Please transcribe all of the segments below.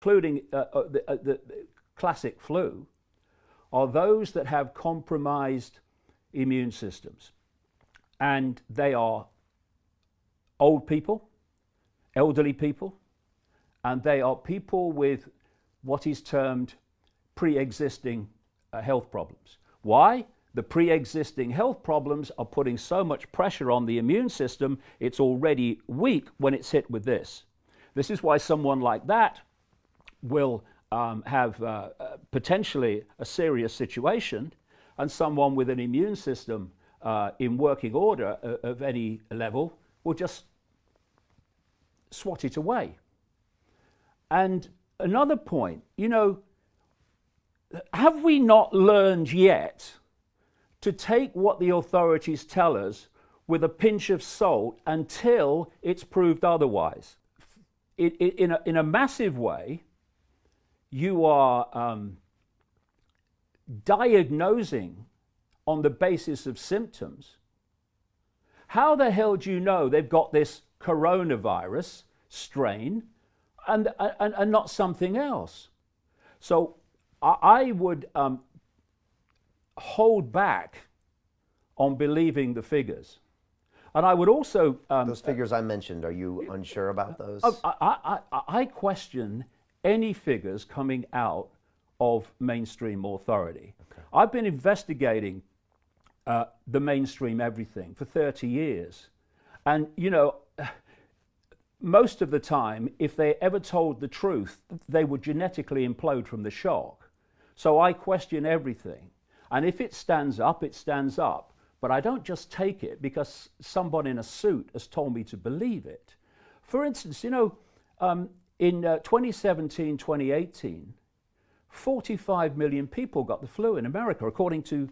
including the classic flu, are those that have compromised immune systems. And they are old people, elderly people, and they are people with what is termed pre-existing health problems. Why? The pre-existing health problems are putting so much pressure on the immune system, it's already weak when it's hit with this. This is why someone like that will have potentially a serious situation, and someone with an immune system in working order of any level will just swat it away. And another point, have we not learned yet to take what the authorities tell us with a pinch of salt until it's proved otherwise? In a massive way, you are diagnosing on the basis of symptoms. How the hell do you know they've got this coronavirus strain and not something else? So I would hold back on believing the figures. And I would also... those figures I mentioned, are you unsure about those? I question any figures coming out of mainstream authority. Okay. I've been investigating the mainstream everything for 30 years. And, most of the time, if they ever told the truth, they would genetically implode from the shock. So I question everything. And if it stands up, it stands up. But I don't just take it because somebody in a suit has told me to believe it. For instance, in 2017, 2018, 45 million people got the flu in America, according to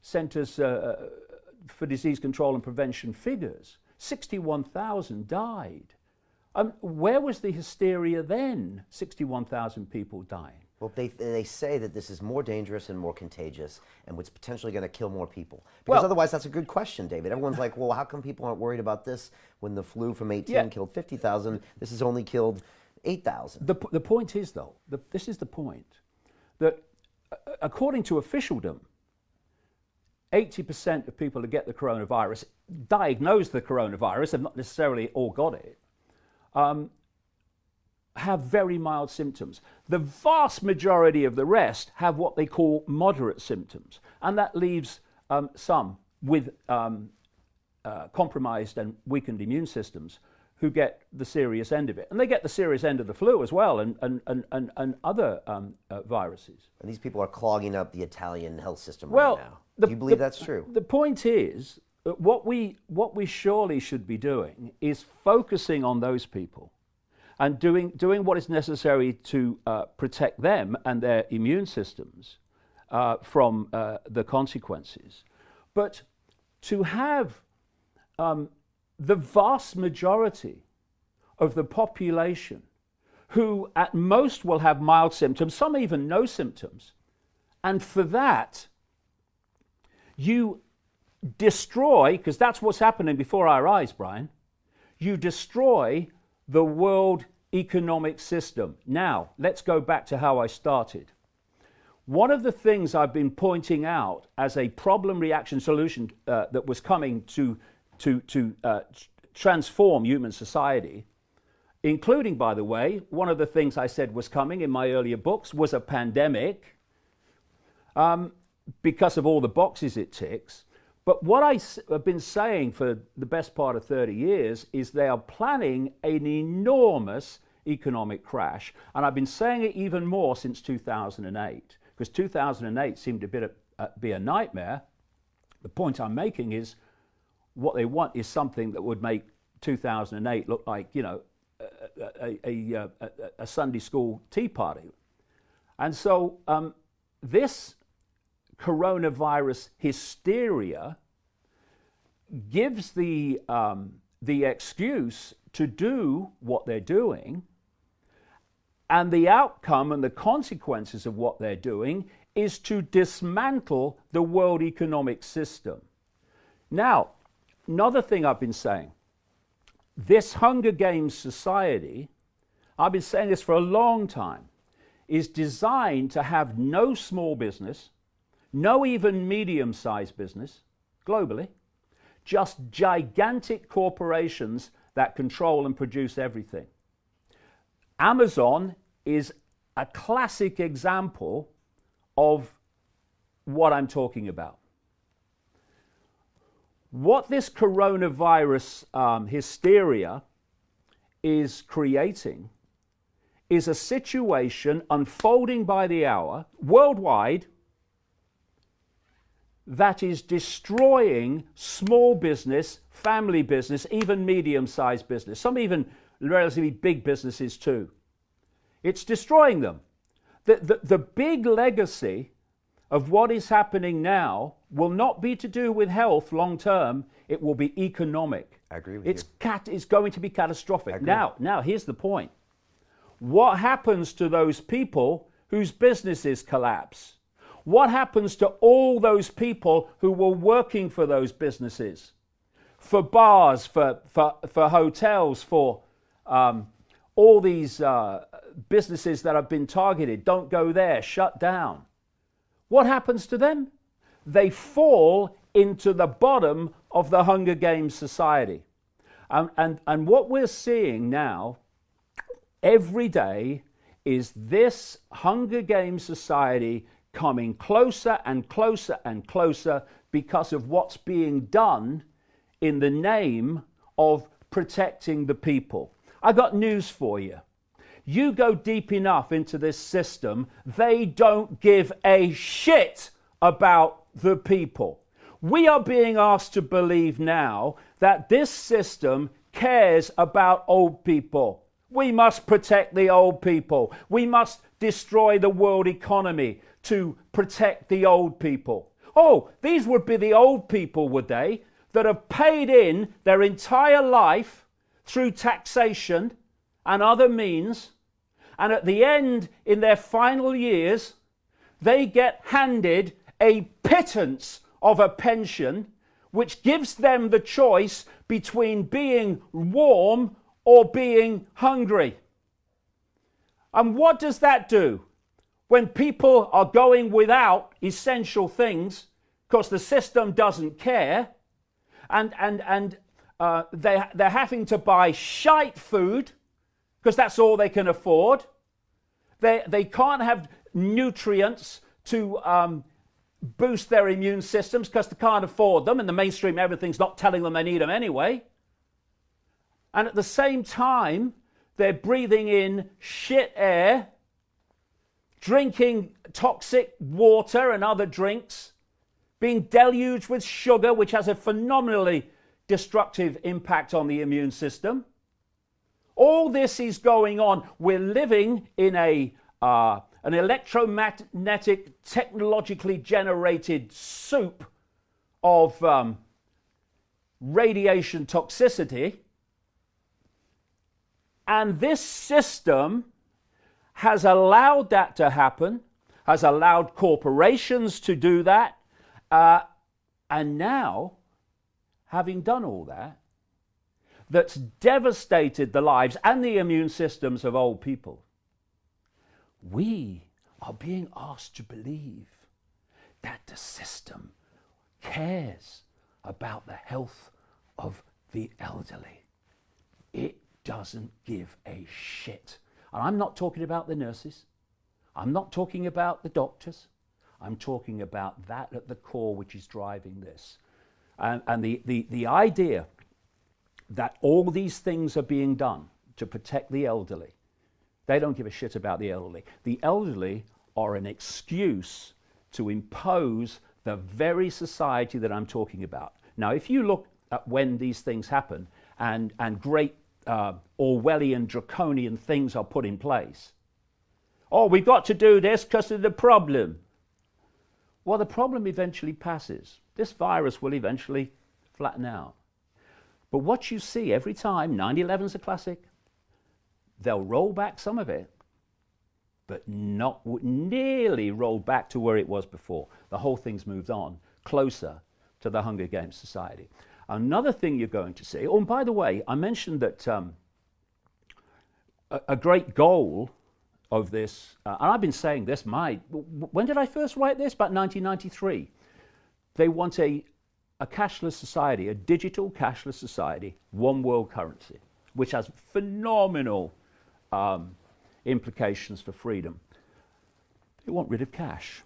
Centers for Disease Control and Prevention figures. 61,000 died. Where was the hysteria then? 61,000 people dying. Well, they say that this is more dangerous and more contagious, and it's potentially going to kill more people. Because otherwise, that's a good question, David. Everyone's like, well, how come people aren't worried about this when the flu from 18 killed 50,000? This has only killed 8,000. The point is, though, this is the point, that according to officialdom, 80% of people who get the coronavirus, diagnose the coronavirus, have not necessarily all got it, have very mild symptoms. The vast majority of the rest have what they call moderate symptoms, and that leaves some with compromised and weakened immune systems who get the serious end of it. And they get the serious end of the flu as well, and other viruses. And these people are clogging up the Italian health system right now. Do you believe that's true? The point is that what we surely should be doing is focusing on those people and doing what is necessary to protect them and their immune systems from the consequences. But to have the vast majority of the population who at most will have mild symptoms, some even no symptoms, and for that you destroy, because that's what's happening before our eyes, Brian, you destroy the world economic system. Now, let's go back to how I started. One of the things I've been pointing out as a problem reaction solution that was coming to transform human society, including, by the way, one of the things I said was coming in my earlier books was a pandemic, because of all the boxes it ticks. But what I have been saying for the best part of 30 years is they are planning an enormous economic crash. And I've been saying it even more since 2008, because 2008 seemed to be a nightmare. The point I'm making is what they want is something that would make 2008 look like, a Sunday school tea party. And so this coronavirus hysteria gives the excuse to do what they're doing, and the outcome and the consequences of what they're doing is to dismantle the world economic system. Now, another thing I've been saying, this Hunger Games society, I've been saying this for a long time, is designed to have no small business, no even medium-sized business globally, just gigantic corporations that control and produce everything. Amazon is a classic example of what I'm talking about. What this coronavirus hysteria is creating is a situation unfolding by the hour worldwide that is destroying small business, family business, even medium-sized business, some even relatively big businesses too. It's destroying them. The big legacy of what is happening now will not be to do with health long term, it will be economic. I agree with you. It's going to be catastrophic. Now, here's the point. What happens to those people whose businesses collapse? What happens to all those people who were working for those businesses? For bars, for hotels, for all these businesses that have been targeted, don't go there, shut down. What happens to them? They fall into the bottom of the Hunger Games society. And what we're seeing now, every day, is this Hunger Games society coming closer and closer and closer because of what's being done in the name of protecting the people. I got news for you. You go deep enough into this system, they don't give a shit about the people. We are being asked to believe now that this system cares about old people. We must protect the old people. We must destroy the world economy to protect the old people. Oh, these would be the old people, would they, that have paid in their entire life through taxation and other means, and at the end, in their final years, they get handed a pittance of a pension which gives them the choice between being warm or being hungry. And what does that do? When people are going without essential things, because the system doesn't care, and they're having to buy shite food, because that's all they can afford. They can't have nutrients to boost their immune systems because they can't afford them, and the mainstream everything's not telling them they need them anyway. And at the same time, they're breathing in shit air, drinking toxic water and other drinks, being deluged with sugar, which has a phenomenally destructive impact on the immune system. All this is going on. We're living in an electromagnetic, technologically generated soup of radiation toxicity. And this system has allowed that to happen, has allowed corporations to do that. And now, having done all that, that's devastated the lives and the immune systems of old people, we are being asked to believe that the system cares about the health of the elderly. It doesn't give a shit. And I'm not talking about the nurses. I'm not talking about the doctors. I'm talking about that at the core which is driving this. And the idea that all these things are being done to protect the elderly, they don't give a shit about the elderly. The elderly are an excuse to impose the very society that I'm talking about. Now, if you look at when these things happen and great Orwellian, draconian things are put in place, oh, we've got to do this because of the problem. Well, the problem eventually passes. This virus will eventually flatten out. But what you see every time, 9/11's a classic, they'll roll back some of it, but not nearly roll back to where it was before. The whole thing's moved on closer to the Hunger Games society. Another thing you're going to see, oh, and by the way, I mentioned that a great goal of this, and I've been saying this, when did I first write this? About 1993. They want a cashless society, a digital cashless society, one world currency, which has phenomenal implications for freedom. They want rid of cash.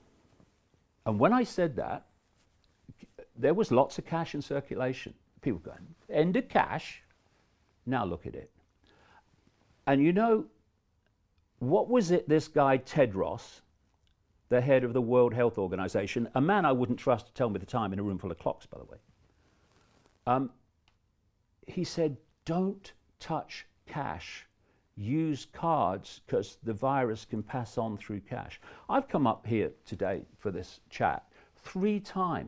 And when I said that, there was lots of cash in circulation. People going, end of cash? Now look at it. And you know, what was it this guy Tedros, the head of the World Health Organization, a man I wouldn't trust to tell me the time in a room full of clocks, by the way, he said, don't touch cash. Use cards because the virus can pass on through cash. I've come up here today for this chat 3 times